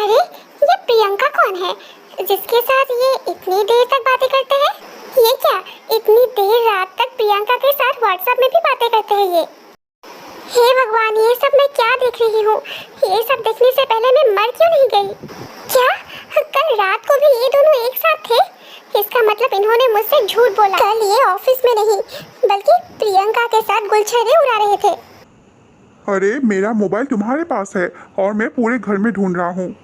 अरे ये प्रियंका कौन है जिसके साथ ये इतनी देर तक बातें करते हैं? ये क्या इतनी देर रात तक प्रियंका के साथ व्हाट्सएप में भी बातें करते हैं ये? हे भगवान, ये सब मैं क्या देख रही हूँ? ये सब देखने से पहले मैं मर क्यों नहीं गई? क्या कल रात को भी ये दोनों एक साथ थे? इसका मतलब इन्होंने मुझसे झूठ बोला। कल ये ऑफिस में नहीं बल्कि प्रियंका के साथ गुलछर्रे उड़ा रहे थे। अरे मेरा मोबाइल तुम्हारे पास है और मैं पूरे घर में ढूंढ रहा हूँ।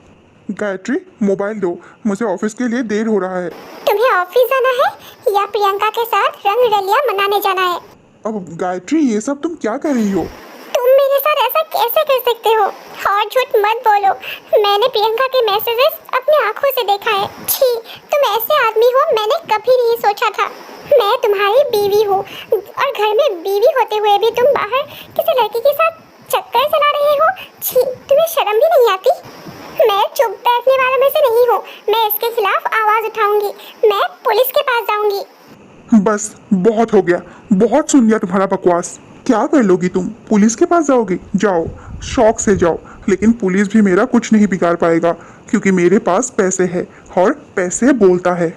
गायत्री, मोबाइल दो, मुझे ऑफिस के लिए देर हो रहा है। तुम्हें ऑफिस जाना है या प्रियंका के साथ रंग रलिया मनाने जाना है? अब गायत्री, ये सब तुम क्या कर रही हो? तुम मेरे साथ ऐसा कैसे कर सकते हो? और झूठ मत बोलो, मैंने प्रियंका के मैसेजेस अपनी आंखों से देखा है। छी, तुम ऐसे आदमी हो मैंने कभी नहीं सोचा था। मैं तुम्हारी बीवी हूँ और घर में बीवी होते हुए भी तुम बाहर किसी लड़की के साथ चक्कर चला रहे हो। छी, तुम्हें शर्म भी नहीं आती? मैं चुप बैठने वालों में से नहीं हूँ। मैं इसके खिलाफ आवाज उठाऊंगी। मैं पुलिस के पास जाऊंगी। बस बहुत हो गया, बहुत सुन लिया तुम्हारा बकवास। क्या कर लोगी तुम? पुलिस के पास जाओगी? जाओ, शौक से जाओ, लेकिन पुलिस भी मेरा कुछ नहीं बिगाड़ पाएगा क्योंकि मेरे पास पैसे है और पैसे बोलता है।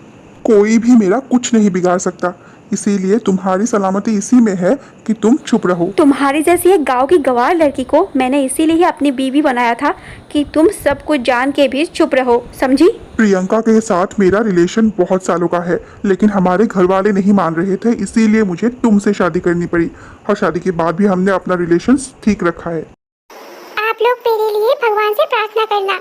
कोई भी मेरा कुछ नहीं बिगाड़ सकता। इसीलिए तुम्हारी सलामती इसी में है कि तुम चुप रहो। तुम्हारी जैसी एक गांव की गंवार लड़की को मैंने इसीलिए ही अपनी बीवी बनाया था कि तुम सब कुछ जान के भी चुप रहो, समझी? प्रियंका के साथ मेरा रिलेशन बहुत सालों का है, लेकिन हमारे घर वाले नहीं मान रहे थे, इसीलिए मुझे तुमसे शादी करनी पड़ी और शादी के बाद भी हमने अपना रिलेशन ठीक रखा है। आप लोग मेरे लिए भगवान से प्रार्थना करना।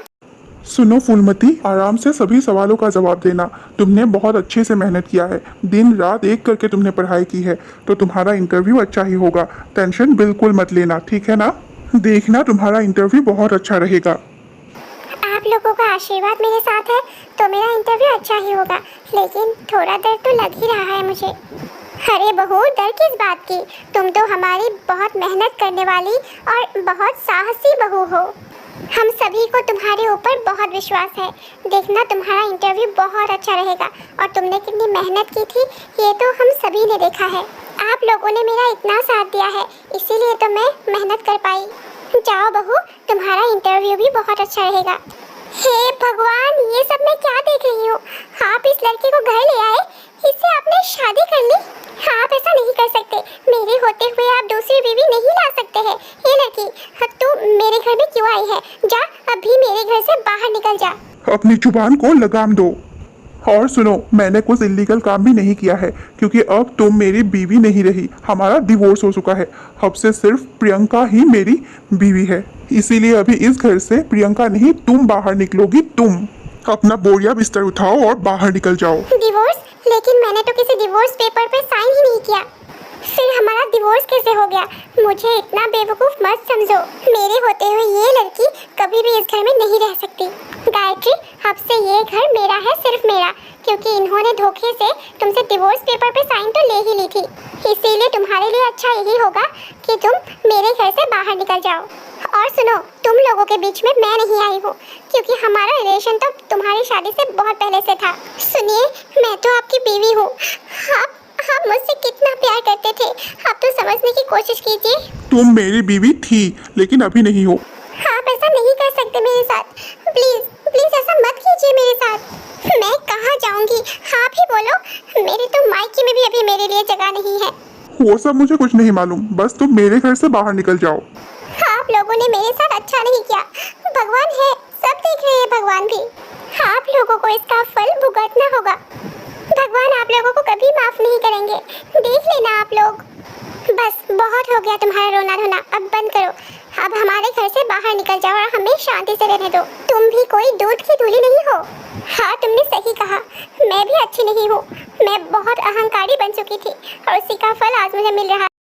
सुनो फूलमती, आराम से सभी सवालों का जवाब देना। तुमने बहुत अच्छे से मेहनत किया है, दिन रात एक करके तुमने पढ़ाई की है, तो तुम्हारा इंटरव्यू अच्छा ही होगा। टेंशन बिल्कुल मत लेना, ठीक है ना? देखना तुम्हारा इंटरव्यू बहुत अच्छा रहेगा। आप लोगों का आशीर्वाद मेरे साथ है तो मेरा इंटरव्यू अच्छा ही होगा, लेकिन थोड़ा डर तो लग ही रहा है मुझे। अरे बहू, डर किस बात की? तुम तो हमारी बहुत मेहनत करने वाली और बहुत साहसी बहू हो। हम सभी को तुम्हारे ऊपर बहुत विश्वास है। देखना तुम्हारा इंटरव्यू बहुत अच्छा रहेगा और तुमने कितनी मेहनत की थी ये तो हम सभी ने देखा है। आप लोगों ने मेरा इतना साथ दिया है, इसीलिए तो मैं मेहनत कर पाई। जाओ बहू, तुम्हारा इंटरव्यू भी बहुत अच्छा रहेगा। हे भगवान, ये सब मैं क्या देख रही हूँ? आप इस लड़के को घर ले आए, इससे आपने शादी कर ली? आप ऐसा नहीं कर सकते। मेरे होते हुए आप दूसरी बीवी नहीं ला सकते हैं। ये लड़की, तू मेरे घर में क्यों आई है? जा अभी मेरे घर से बाहर निकल जा। अपनी जुबान को लगाम दो। और सुनो, मैंने कुछ इलीगल काम भी नहीं किया है क्योंकि अब तुम मेरी बीवी नहीं रही, हमारा डिवोर्स हो चुका है। अब से सिर्फ प्रियंका ही मेरी बीवी है, इसीलिए अभी इस घर से प्रियंका नहीं तुम बाहर निकलोगी। तुम अपना बोरिया बिस्तर उठाओ और बाहर निकल जाओ। डिवोर्स? लेकिन मैंने तो किसी डिवोर्स पेपर पे साइन ही नहीं किया। फिर हमारा डिवोर्स कैसे हो गया? मुझे इतना बेवकूफ मत समझो। मेरे होते हुए ये लड़की कभी भी इस घर में नहीं रह सकती। गायत्री, अब से ये घर मेरा है, सिर्फ मेरा, क्योंकि इन्होंने धोखे से तुमसे डिवोर्स पेपर पे साइन तो ले ही ली थी। इसीलिए तुम्हारे लिए अच्छा यही होगा कि तुम मेरे घर से बाहर निकल जाओ। और सुनो, तुम लोगों के बीच में मैं नहीं आई हूँ क्योंकि हमारा रिलेशन तो तुम्हारी शादी से बहुत पहले से था। सुनिए, मैं तो आपकी बीवी हूँ। आप मुझसे कितना प्यार करते थे, आप तो समझने की कोशिश कीजिए। तुम मेरी बीवी थी लेकिन अभी नहीं हो। आप ऐसा नहीं कर सकते मेरे साथ। प्लीज प्लीज ऐसा मत कीजिए मेरे साथ। मैं कहाँ जाऊँगी? आप ही बोलो। मेरे तो मायके में भी अभी मेरे लिए जगह नहीं है। वो सब मुझे कुछ नहीं मालूम, बस तुम मेरे घर से बाहर निकल जाओ। आप लोगों ने मेरे साथ अच्छा नहीं किया। भगवान है, सब देख रहे हैं भगवान भी। आप लोगों को इसका फल भुगतना होगा। भगवान आप लोगों को कभी माफ नहीं करेंगे, देख लेना आप लोग। बस बहुत हो गया तुम्हारा रोना धोना, अब बंद करो। अब हमारे घर से बाहर निकल जाओ और हमें शांति से रहने दो। तुम भी कोई दूध की धूली नहीं हो। हाँ, तुमने सही कहा, मैं भी अच्छी नहीं हूँ। मैं बहुत अहंकारी बन चुकी थी और उसी का फल आज मुझे मिल रहा है।